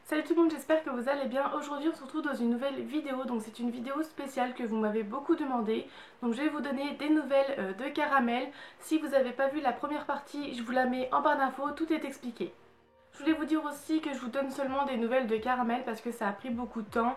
Salut tout le monde, j'espère que vous allez bien. Aujourd'hui on se retrouve dans une nouvelle vidéo, donc c'est une vidéo spéciale que vous m'avez beaucoup demandé. Donc je vais vous donner des nouvelles de Caramel. Si vous n'avez pas vu la première partie, je vous la mets en barre d'infos, tout est expliqué. Je voulais vous dire aussi que je vous donne seulement des nouvelles de Caramel parce que ça a pris beaucoup de temps.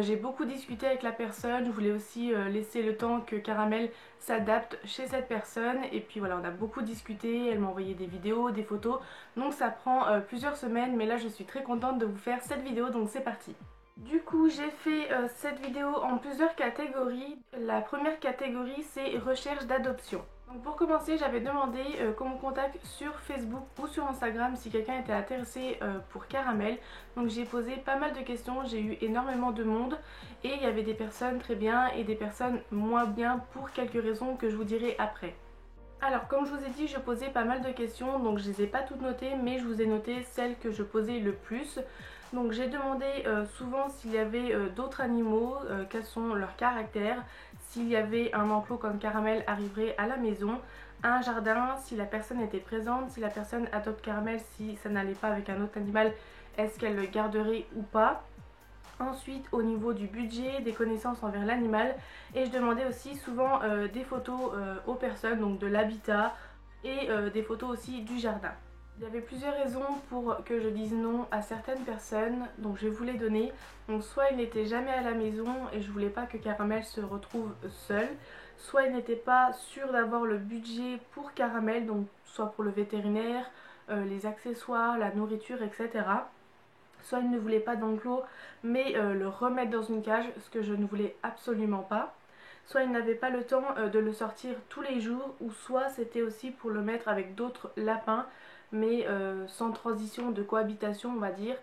J'ai beaucoup discuté avec la personne, je voulais aussi laisser le temps que Caramel s'adapte chez cette personne. Et puis voilà, on a beaucoup discuté, elle m'a envoyé des vidéos, des photos. Donc ça prend plusieurs semaines, mais là je suis très contente de vous faire cette vidéo, donc c'est parti. Du coup, j'ai fait cette vidéo en plusieurs catégories. La première catégorie, c'est recherche d'adoption. Donc pour commencer, j'avais demandé qu'on me contacte sur Facebook ou sur Instagram si quelqu'un était intéressé pour Caramel. Donc j'ai posé pas mal de questions, j'ai eu énormément de monde et il y avait des personnes très bien et des personnes moins bien pour quelques raisons que je vous dirai après. Alors comme je vous ai dit, je posais pas mal de questions, donc je les ai pas toutes notées, mais je vous ai noté celles que je posais le plus. Donc j'ai demandé souvent s'il y avait d'autres animaux, quels sont leurs caractères, s'il y avait un enclos quand Caramel arriverait à la maison, un jardin, si la personne était présente, si la personne adopte Caramel, si ça n'allait pas avec un autre animal, est-ce qu'elle le garderait ou pas. Ensuite, au niveau du budget, des connaissances envers l'animal, et je demandais aussi souvent des photos aux personnes, donc de l'habitat et des photos aussi du jardin. Il y avait plusieurs raisons pour que je dise non à certaines personnes, donc je vais vous les donner. Donc soit il n'était jamais à la maison et je voulais pas que Caramel se retrouve seul, soit il n'était pas sûr d'avoir le budget pour Caramel, donc soit pour le vétérinaire, les accessoires, la nourriture, etc. Soit il ne voulait pas d'enclos mais le remettre dans une cage, ce que je ne voulais absolument pas. Soit il n'avait pas le temps de le sortir tous les jours, ou soit c'était aussi pour le mettre avec d'autres lapins, mais sans transition de cohabitation on va dire.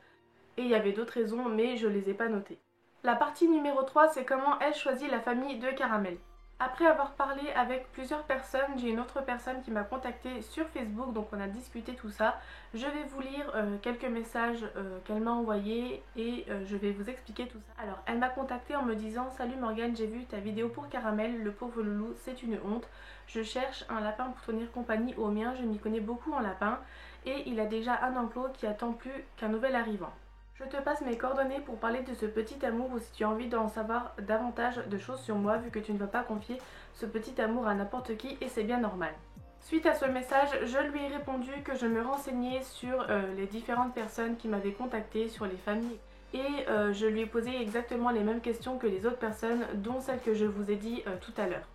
Et il y avait d'autres raisons mais je les ai pas notées. La partie numéro 3, c'est comment elle choisit la famille de Caramel. Après avoir parlé avec plusieurs personnes, j'ai une autre personne qui m'a contactée sur Facebook, donc on a discuté tout ça. Je vais vous lire quelques messages qu'elle m'a envoyés et je vais vous expliquer tout ça. Alors, elle m'a contactée en me disant: Salut Morgane, j'ai vu ta vidéo pour Caramel, le pauvre loulou, c'est une honte. Je cherche un lapin pour tenir compagnie au mien, je m'y connais beaucoup en lapin et il a déjà un enclos qui attend plus qu'un nouvel arrivant. Je te passe mes coordonnées pour parler de ce petit amour, ou si tu as envie d'en savoir davantage de choses sur moi, vu que tu ne vas pas confier ce petit amour à n'importe qui et c'est bien normal. Suite à ce message, je lui ai répondu que je me renseignais sur les différentes personnes qui m'avaient contacté, sur les familles. Et je lui ai posé exactement les mêmes questions que les autres personnes, dont celle que je vous ai dit tout à l'heure.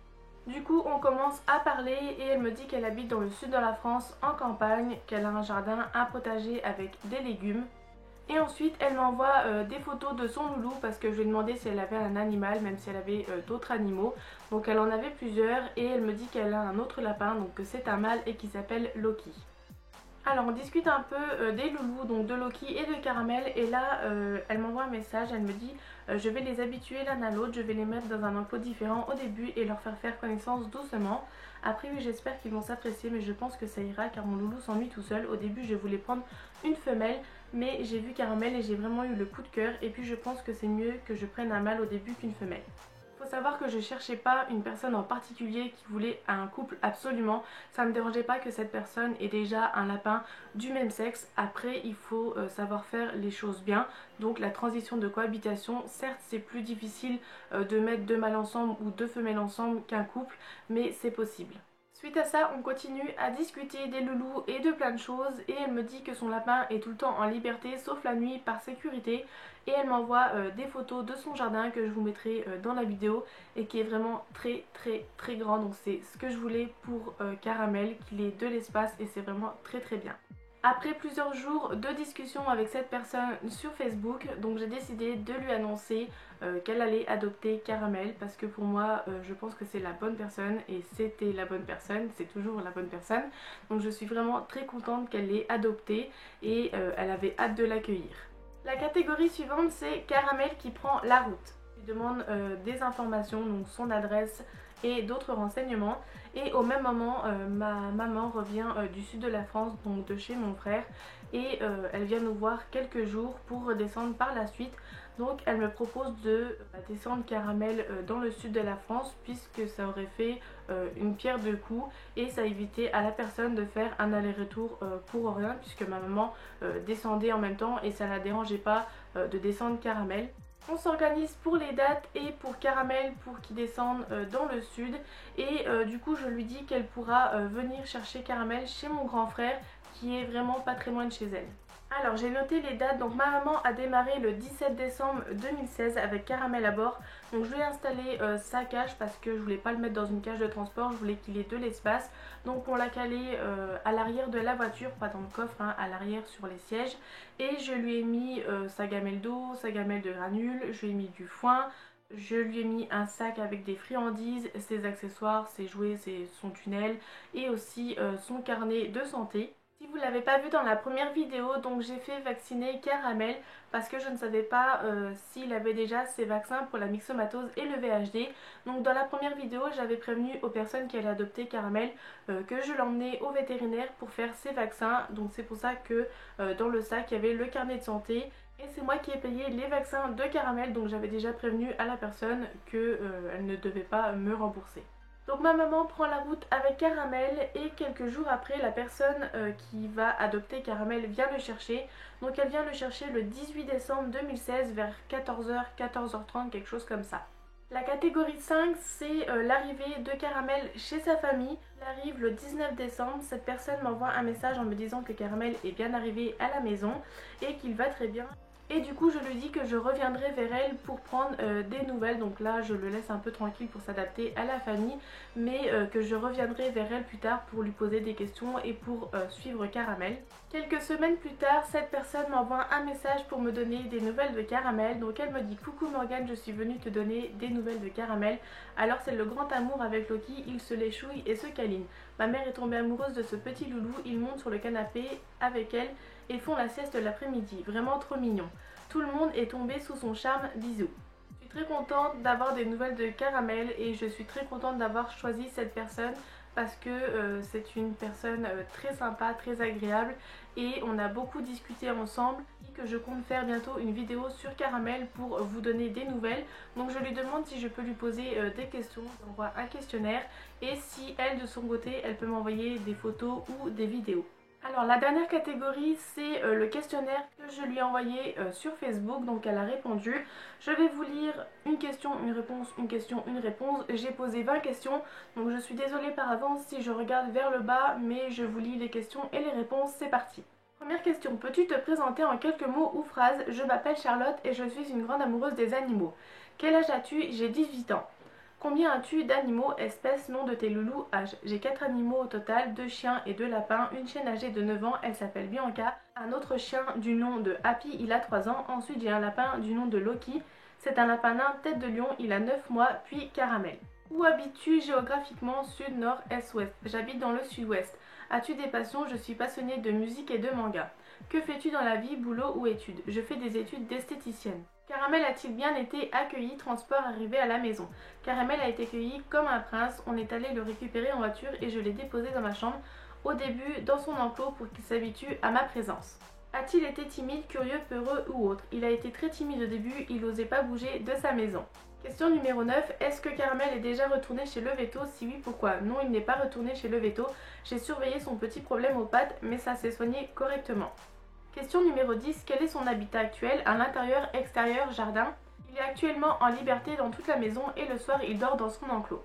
Du coup, on commence à parler et elle me dit qu'elle habite dans le sud de la France, en campagne, qu'elle a un jardin, un potager avec des légumes. Et ensuite elle m'envoie des photos de son loulou parce que je lui ai demandé si elle avait un animal, même si elle avait d'autres animaux. Donc elle en avait plusieurs et elle me dit qu'elle a un autre lapin, donc que c'est un mâle et qui s'appelle Loki. Alors on discute un peu des loulous, donc de Loki et de Caramel, et là elle m'envoie un message, elle me dit je vais les habituer l'un à l'autre, je vais les mettre dans un enclos différent au début et leur faire connaissance doucement. Après oui, j'espère qu'ils vont s'apprécier, mais je pense que ça ira car mon loulou s'ennuie tout seul. Au début je voulais prendre une femelle, mais j'ai vu Caramel et j'ai vraiment eu le coup de cœur, et puis je pense que c'est mieux que je prenne un mâle au début qu'une femelle. Faut savoir que je cherchais pas une personne en particulier qui voulait un couple absolument. Ça me dérangeait pas que cette personne ait déjà un lapin du même sexe. Après, il faut savoir faire les choses bien. Donc la transition de cohabitation, certes c'est plus difficile de mettre deux mâles ensemble ou deux femelles ensemble qu'un couple, mais c'est possible. Suite à ça, on continue à discuter des loulous et de plein de choses, et elle me dit que son lapin est tout le temps en liberté sauf la nuit par sécurité, et elle m'envoie des photos de son jardin que je vous mettrai dans la vidéo et qui est vraiment très grand. Donc c'est ce que je voulais pour Caramel, qu'il ait de l'espace, et c'est vraiment très bien. Après plusieurs jours de discussion avec cette personne sur Facebook, donc j'ai décidé de lui annoncer qu'elle allait adopter Caramel, parce que pour moi je pense que c'est la bonne personne, et c'était la bonne personne, c'est toujours la bonne personne. Donc je suis vraiment très contente qu'elle l'ait adopté et elle avait hâte de l'accueillir. La catégorie suivante, c'est Caramel qui prend la route. Je lui demande des informations, donc son adresse et d'autres renseignements. Et au même moment, ma maman revient du sud de la France, donc de chez mon frère, et elle vient nous voir quelques jours pour redescendre par la suite. Donc elle me propose de descendre Caramel dans le sud de la France, puisque ça aurait fait une pierre deux coups et ça évitait à la personne de faire un aller-retour pour rien, puisque ma maman descendait en même temps et ça la dérangeait pas de descendre Caramel. On s'organise pour les dates et pour Caramel pour qu'il descende dans le sud, et du coup je lui dis qu'elle pourra venir chercher Caramel chez mon grand frère qui est vraiment pas très loin de chez elle. Alors j'ai noté les dates, donc ma maman a démarré le 17 décembre 2016 avec Caramel à bord. Donc je lui ai installé sa cage parce que je voulais pas le mettre dans une cage de transport, je voulais qu'il ait de l'espace. Donc on l'a calé à l'arrière de la voiture, pas dans le coffre, hein, à l'arrière sur les sièges. Et je lui ai mis sa gamelle d'eau, sa gamelle de granules, je lui ai mis du foin. Je lui ai mis un sac avec des friandises, ses accessoires, ses jouets, son tunnel et aussi son carnet de santé. Si vous ne l'avez pas vu dans la première vidéo, donc j'ai fait vacciner Caramel parce que je ne savais pas s'il avait déjà ses vaccins pour la myxomatose et le VHD. Donc dans la première vidéo, j'avais prévenu aux personnes qui allaient adopter Caramel que je l'emmenais au vétérinaire pour faire ses vaccins. Donc c'est pour ça que dans le sac il y avait le carnet de santé. Et c'est moi qui ai payé les vaccins de Caramel, donc j'avais déjà prévenu à la personne qu'elle ne devait pas me rembourser. Donc ma maman prend la route avec Caramel et quelques jours après, la personne qui va adopter Caramel vient le chercher. Donc elle vient le chercher le 18 décembre 2016 vers 14h, 14h30, quelque chose comme ça. La catégorie 5, c'est l'arrivée de Caramel chez sa famille. Il arrive le 19 décembre, cette personne m'envoie un message en me disant que Caramel est bien arrivé à la maison et qu'il va très bien. Et du coup je lui dis que je reviendrai vers elle pour prendre des nouvelles. Donc là je le laisse un peu tranquille pour s'adapter à la famille, mais que je reviendrai vers elle plus tard pour lui poser des questions et pour suivre Caramel. Quelques semaines plus tard, cette personne m'envoie un message pour me donner des nouvelles de Caramel. Donc elle me dit: coucou Morgane, je suis venue te donner des nouvelles de Caramel. Alors c'est le grand amour avec Loki, il se l'échouille et se câline. Ma mère est tombée amoureuse de ce petit loulou, ils montent sur le canapé avec elle et font la sieste l'après-midi, vraiment trop mignon. Tout le monde est tombé sous son charme, bisous. Je suis très contente d'avoir des nouvelles de Caramel et je suis très contente d'avoir choisi cette personne parce que c'est une personne très sympa, très agréable et on a beaucoup discuté ensemble. Que je compte faire bientôt une vidéo sur Caramel pour vous donner des nouvelles. Donc je lui demande si je peux lui poser des questions, j'envoie un questionnaire et si elle de son côté elle peut m'envoyer des photos ou des vidéos. Alors la dernière catégorie, c'est le questionnaire que je lui ai envoyé sur Facebook, donc elle a répondu. Je vais vous lire une question, une réponse, une question, une réponse. J'ai posé 20 questions, donc je suis désolée par avance si je regarde vers le bas, mais je vous lis les questions et les réponses, c'est parti. Première question, peux-tu te présenter en quelques mots ou phrases? Je m'appelle Charlotte et je suis une grande amoureuse des animaux. Quel âge as-tu? J'ai 18 ans. Combien as-tu d'animaux, espèces, nom de tes loulous, âge? J'ai 4 animaux au total, 2 chiens et 2 lapins, une chienne âgée de 9 ans, elle s'appelle Bianca, un autre chien du nom de Happy, il a 3 ans, ensuite j'ai un lapin du nom de Loki, c'est un lapin nain tête de lion, il a 9 mois, puis Caramel. Où habites-tu géographiquement? Sud, nord, est, ouest. J'habite dans le sud-ouest. As-tu des passions? Je suis passionnée de musique et de manga. Que fais-tu dans la vie, boulot ou études? Je fais des études d'esthéticienne. Caramel a-t-il bien été accueilli? Transport arrivé à la maison. Caramel a été accueilli comme un prince. On est allé le récupérer en voiture et je l'ai déposé dans ma chambre, au début dans son enclos pour qu'il s'habitue à ma présence. A-t-il été timide, curieux, peureux ou autre? Il a été très timide au début, il n'osait pas bouger de sa maison. Question numéro 9. Est-ce que Caramel est déjà retourné chez le veto? Si oui, pourquoi? Non, il n'est pas retourné chez le veto. J'ai surveillé son petit problème aux pattes, mais ça s'est soigné correctement. Question numéro 10. Quel est son habitat actuel? À l'intérieur, extérieur, jardin? Il est actuellement en liberté dans toute la maison et le soir il dort dans son enclos.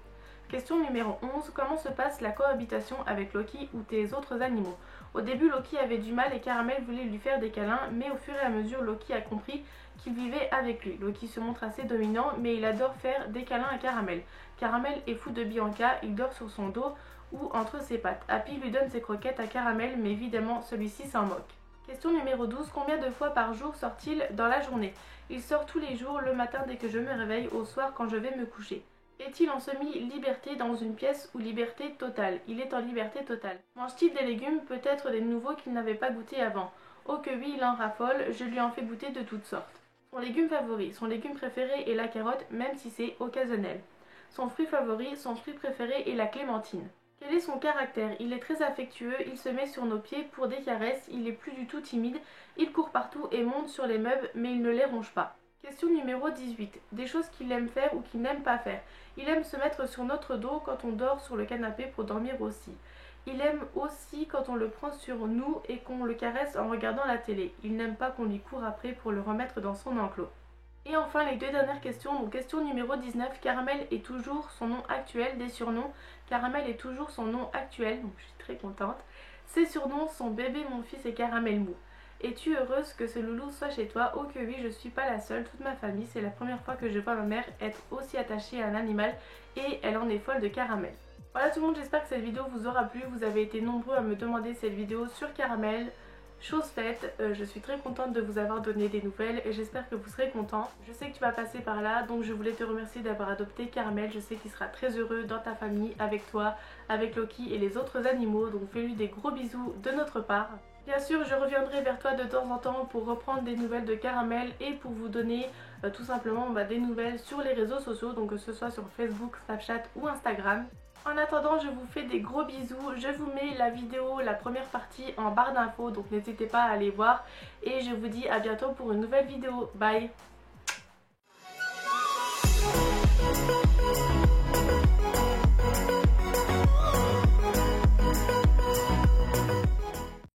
Question numéro 11. Comment se passe la cohabitation avec Loki ou tes autres animaux? Au début Loki avait du mal et Caramel voulait lui faire des câlins, mais au fur et à mesure Loki a compris qu'il vivait avec lui. Loki se montre assez dominant, mais il adore faire des câlins à Caramel. Caramel est fou de Bianca, il dort sur son dos ou entre ses pattes. Happy lui donne ses croquettes à Caramel, mais évidemment celui-ci s'en moque. Question numéro 12. Combien de fois par jour sort-il dans la journée? Il sort tous les jours, le matin dès que je me réveille, au soir quand je vais me coucher. Est-il en semi-liberté dans une pièce ou liberté totale? Il est en liberté totale. Mange-t-il des légumes, peut-être des nouveaux qu'il n'avait pas goûté avant? Oh que oui, il en raffole, je lui en fais goûter de toutes sortes. Son légume favori, son légume préféré est la carotte, même si c'est occasionnel. son fruit favori, son fruit préféré est la clémentine. Quel est son caractère? Il est très affectueux, il se met sur nos pieds pour des caresses, il est plus du tout timide, il court partout et monte sur les meubles mais il ne les ronge pas. Question numéro 18. Des choses qu'il aime faire ou qu'il n'aime pas faire. Il aime se mettre sur notre dos quand on dort sur le canapé pour dormir aussi. Il aime aussi quand on le prend sur nous et qu'on le caresse en regardant la télé. Il n'aime pas qu'on lui court après pour le remettre dans son enclos. Et enfin les deux dernières questions, donc question numéro 19, Caramel est toujours son nom actuel, des surnoms. Caramel est toujours son nom actuel, donc je suis très contente. Ses surnoms sont Bébé, mon fils et Caramel Mou. Es-tu heureuse que ce loulou soit chez toi? Oh que oui, je suis pas la seule, toute ma famille, c'est la première fois que je vois ma mère être aussi attachée à un animal et elle en est folle de Caramel. Voilà tout le monde, j'espère que cette vidéo vous aura plu, vous avez été nombreux à me demander cette vidéo sur Caramel. Chose faite, je suis très contente de vous avoir donné des nouvelles et j'espère que vous serez contents. Je sais que tu vas passer par là, donc je voulais te remercier d'avoir adopté Caramel. Je sais qu'il sera très heureux dans ta famille, avec toi, avec Loki et les autres animaux, donc fais-lui des gros bisous de notre part. Bien sûr, je reviendrai vers toi de temps en temps pour reprendre des nouvelles de Caramel et pour vous donner tout simplement des nouvelles sur les réseaux sociaux, donc que ce soit sur Facebook, Snapchat ou Instagram. En attendant, je vous fais des gros bisous, je vous mets la vidéo, la première partie en barre d'infos, donc n'hésitez pas à aller voir et je vous dis à bientôt pour une nouvelle vidéo. Bye!